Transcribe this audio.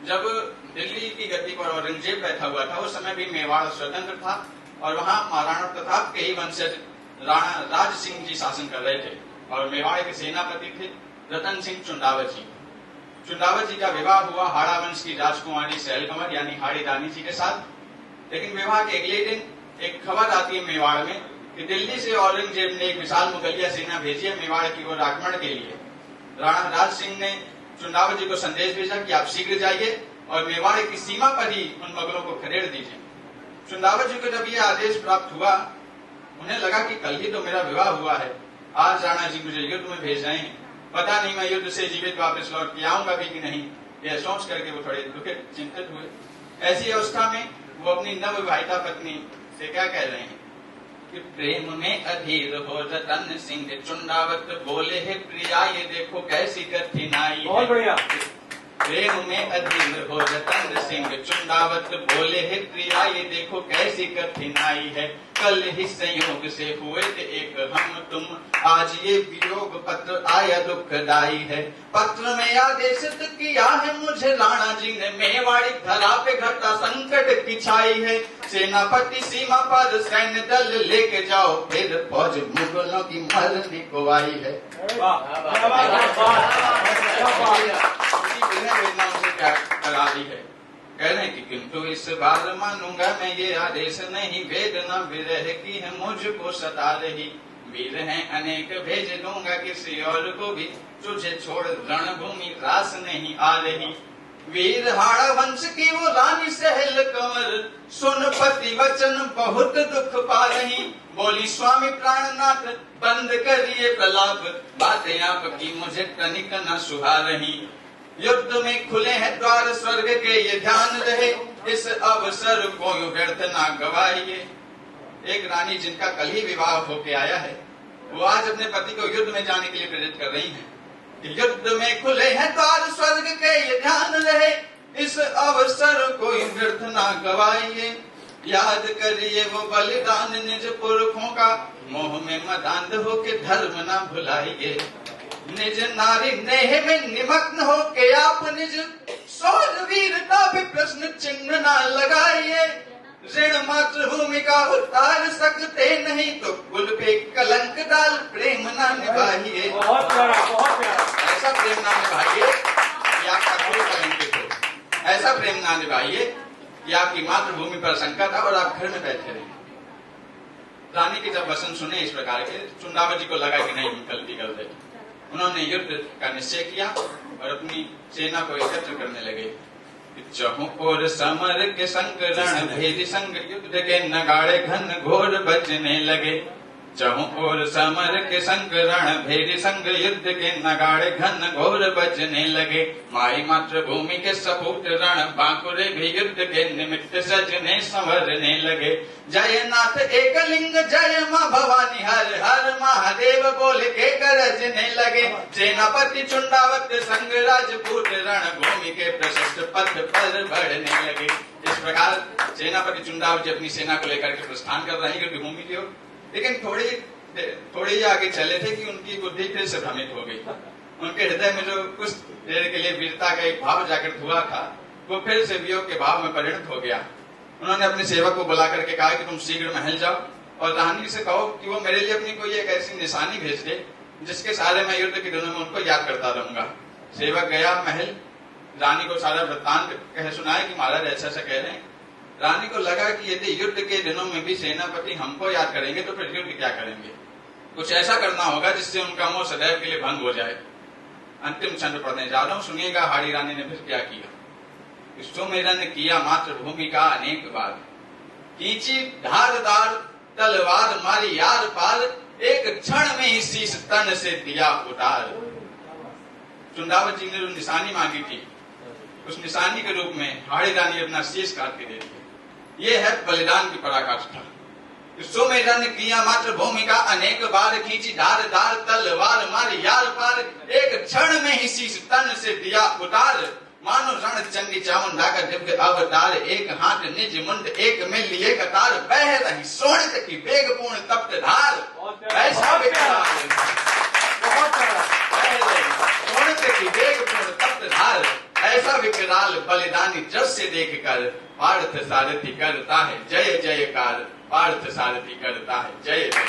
जब दिल्ली की गद्दी पर औरंगजेब बैठा हुआ था उस समय भी मेवाड़ स्वतंत्र था और वहां महाराणा प्रताप के ही वंशज राणा राज सिंह जी शासन कर रहे थे और मेवाड़ के सेनापति थे रतन सिंह चुंडावत जी। चुंडावत जी का विवाह हुआ हाड़ा वंश की राजकुमारी सैलकमर यानी हाड़ी रानी जी के साथ। लेकिन विवाह के अगले दिन एक खबर आती है मेवाड़ में कि दिल्ली से औरंगजेब ने एक विशाल मुगलिया सेना भेजी है मेवाड़ की ओर आक्रमण के लिए। राणा राज सिंह ने चुंडावत जी को संदेश भेजा कि आप शीघ्र जाइए और मेवाड़ की सीमा पर ही उन मुगलों को खदेड़ दीजिए। चुंडावत जी को जब यह आदेश प्राप्त हुआ उन्हें लगा कि कल ही तो मेरा विवाह हुआ है, आज राणा जी मुझे युद्ध में भेज रहे हैं, पता नहीं मैं युद्ध से जीवित वापस लौट के आऊंगा भी कि नहीं। यह सोच करके वो थोड़े दुखित चिंतित हुए। ऐसी अवस्था में वो अपनी नवविवाहिता पत्नी से क्या कह रहे हैं कि प्रेम में अधीर हो रतन सिंह चुंडावत बोले है प्रिया ये देखो कैसी कठिनाई। बहुत बढ़िया। प्रेम में अधीर हो रतन सिंह चुंडावत बोले है प्रिया ये देखो कैसी कठिनाई है। कल ही संयोग से हुए थे एक हम तुम, आज ये वियोग पत्र आया दुखदाई है। पत्र में आदेशित किया है मुझे राणा जी ने, मेवाड़ी धरा पे घटा संकट की छाई है। सेनापति सीमा पर सैन्य दल लेके जाओ, फिर फौज मुगलों की मरने को आई है। करा दी है। कह रहे हैं कि किंतु इस बार मानूंगा मैं ये आदेश नहीं, वेदना विरह की है मुझको सता रही। वीर हैं अनेक भेज दूंगा किसी और को भी, तुझे छोड़ रणभूमि रास नहीं आ रही। वीर हाड़ा वंश की वो रानी सहल कंवर, सुन पति वचन बहुत दुख पा रही। बोली स्वामी प्राणनाथ बंद करिए प्रलाप, बातें आपकी मुझे तनिक न सुहा रही। युद्ध में खुले हैं द्वार स्वर्ग के ये ध्यान रहे, इस अवसर को व्यर्थ ना गवाइए। एक रानी जिनका कल ही विवाह होके आया है वो आज अपने पति को युद्ध में जाने के लिए प्रेरित कर रही हैं। युद्ध में खुले हैं द्वार स्वर्ग के ये ध्यान रहे, इस अवसर को व्यर्थ ना गवाइए। याद करिए वो बलिदान निज पुरखों का, मोह में मदांध होके धर्म ना भुलाइए। निज नारी नेह में निमग्न हो के आप निज शौर्य वीरता भी प्रश्न चिन्ह ना लगाइए। ऋण मातृभूमि का उतार सकते नहीं तो कुल पे कलंक डाल प्रेम ना निभाइए। बहुत प्यारा, बहुत प्यारा। ऐसा प्रेम ना निभाइए कि आपका कुल कलंकित हो, ऐसा प्रेम ना निभाइए कि आपकी मातृभूमि पर संकट है और आप घर में बैठे रहें। रानी के जब वचन सुने इस प्रकार के, चुंडावत जी को लगा कि नहीं गलती कर दे। उन्होंने युद्ध का निश्चय किया और अपनी सेना को एकत्र करने लगे। चहुं ओर समर के संग रण भेदी संग, युद्ध के नगाड़े घन घोर बजने लगे। चहुं ओर समर के संग रण भेदी संग, युद्ध के नगाड़े घन घोर बजने लगे। माई मातृभूमि के सपूत रण बांकुरे भी युद्ध के निमित्त सजने संवरने लगे। जय नाथ एकलिंग जय माँ भवानी हर हर महादेव बोल के गरजने लगे। सेनापति चुंडावत संग राजपूत रणभूमि के प्रशस्त पथ पर बढ़ने लगे। इस प्रकार सेनापति चुंडावत जी अपनी सेना को लेकर के प्रस्थान कर रहे हैं युद्धभूमि की ओर। लेकिन थोड़ी आगे चले थे कि उनकी बुद्धि फिर से भ्रमित हो गई। उनके हृदय में जो कुछ देर के लिए वीरता का एक भाव जागृत हुआ था वो फिर से वियोग के भाव में परिणत हो गया। उन्होंने अपने सेवक को बुला करके कहा कि तुम शीघ्र महल जाओ और रानी से कहो कि वो मेरे लिए अपनी कोई एक ऐसी निशानी भेज दे जिसके सहारे मैं युद्ध के दिनों में उनको याद करता रहूंगा। सेवक गया महल, रानी को सारा वृत्तांत कह सुनाया कि महाराज ऐसा ऐसा कह रहे हैं। रानी को लगा कि यदि युद्ध के दिनों में भी सेनापति हमको याद करेंगे तो फिर युद्ध क्या करेंगे। कुछ ऐसा करना होगा जिससे उनका मोह सदैव के लिए भंग हो जाए। अंतिम छंद पढ़ने जा रहा हूं, सुनिएगा हाड़ी रानी ने फिर क्या किया। सुमिरन किया मातृभूमि का अनेक बार, खींची धारदार तलवार मारी यार पार, एक क्षण में ही शीश तन से दिया उतार। चुंडावत जी ने जो निशानी मांगी थी उस निशानी के रूप में हाड़ी रानी अपना शीश काट के दे दिया। ये है बलिदान की पराकाष्ठा। सुमिरन किया मातृभूमि का अनेक बार, खींची धारदार तलवार मारी यार पार, एक क्षण में ही शीश तन से दिया उतार। मानो रण चंडी चामुंडा का दिव्य अवतार, एक हाथ निज मुंड एक में लिए कतार, बह रही सोनित की वेगपूर्ण तप्त धार। ऐसा सोनित की वेगपूर्ण तप्त धार, ऐसा विकराल बलिदानी जस्य देखकर पार्थ सारथी करता है जय जयकार, पार्थ सारथी करता है जय जय।